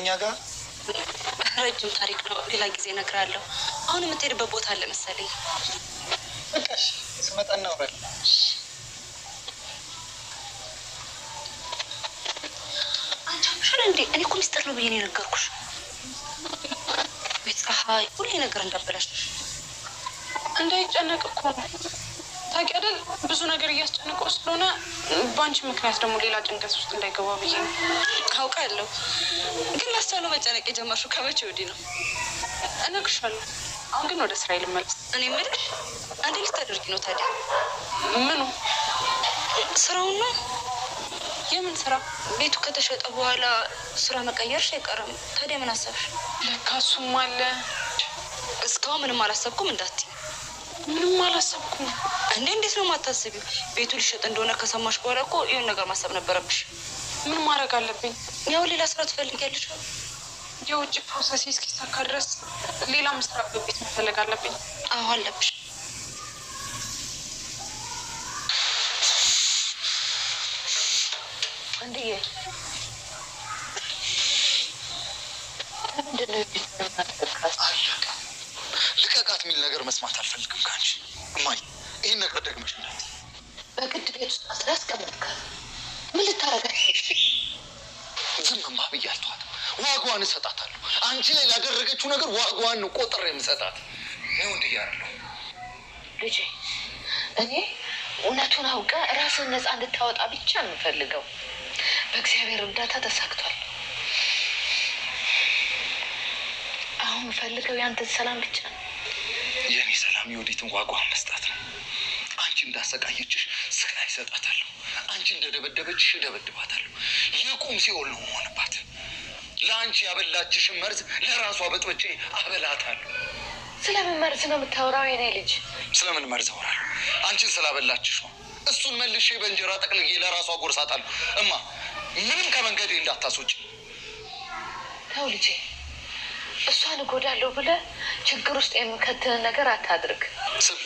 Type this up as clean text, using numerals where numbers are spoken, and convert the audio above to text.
ከኛ ጋር ረጅም ታሪክ ነው። ሌላ ጊዜ እነግርሃለሁ። አሁን የምትሄድበት ቦታ አለ መሰለኝ። በቃሽ፣ ስመጣ እናወራለን። አንቺ አምሽን እንዴ? እኔ እኮ ሚስጥር ነው ብዬ ነው የነገርኩሽ። ቤት ፀሐይ ሁሌ ነገር እንዳበላሽ እንዳይጨነቅ እኮ ነው። ታውቂያለሽ፣ ብዙ ነገር እያስጨነቀው ስለሆነ በአንቺ ምክንያት ደግሞ ሌላ ጭንቀት ውስጥ እንዳይገባ ብዬ ነው። አውቃለሁ፣ ግን ላስቻለው መጨነቅ የጀመርሽው ከመቼ ወዲህ ነው? እነግርሻለሁ። አሁን ግን ወደ ስራ ልመለስ። እኔ የምልሽ አንዴ ልታደርጊ ነው ታዲያ? ምኑ? ስራውን ነው። የምን ስራ? ቤቱ ከተሸጠ በኋላ ስራ መቀየርሽ አይቀርም። ታዲያ ምን አሰብሽ? ለካ እሱም አለ። እስካሁን ምንም አላሰብኩም እንዳትዪ። ምንም አላሰብኩም እንዴ? እንዴት ነው የማታስቢው? ቤቱ ሊሸጥ እንደሆነ ከሰማሽ በኋላ እኮ ይሁን ነገር ማሰብ ነበረብሽ። ምን ማድረግ አለብኝ? ያው ሌላ ስራ ትፈልጊያለሽ። የውጭ ፕሮሰስ እስኪሳካ ድረስ ሌላ መስራት በቤት መፈለግ አለብኝ። አዎ አለብሽ። እንዴ ምንድነው? ልቀቃት የሚል ነገር መስማት አልፈልግም ከአንቺ እማዬ። ይህን ነገር ደግመሽ እንዳት በግድ ቤት ውስጥ አስቀመጥካት። ምን ልታረጋት? ዝም ብዬ አልተዋትም። ዋጋዋን እሰጣታለሁ። አንቺ ላይ ላደረገችው ነገር ዋጋዋን ነው ቆጥሬ የምሰጣት። ይኸው እንዲህ ያለው ልጄ፣ እኔ እውነቱን አውቀ ራስን ነፃ እንድታወጣ ብቻ ነው የምፈልገው። በእግዚአብሔር እርዳታ ተሳክቷል። አሁን የምፈልገው ያንተን ሰላም ብቻ ነው። የእኔ ሰላም የወዲትን ዋጋዋን መስጠት ነው። አንቺ እንዳሰቃየችሽ ስቃይ እሰጣታለሁ። አንቺ እንደደበደበችሽ እደበድባታለሁ። የቁም ሲኦል ነው መሆንባት። ለአንቺ ያበላችሽን መርዝ ለራሷ በጥብጬ አበላታለሁ። ስለምን መርዝ ነው የምታወራው የኔ ልጅ? ስለምን መርዝ አወራለሁ? አንቺን ስላበላችሽ ነው። እሱን መልሼ በእንጀራ ጠቅልዬ ለራሷ ጎርሳታለሁ። እማ ምንም ከመንገዴ እንዳታስወጪ። ተው ልጄ፣ እሷን እጎዳለሁ ብለህ ችግር ውስጥ የምከትህን ነገር አታድርግ። ስሚ፣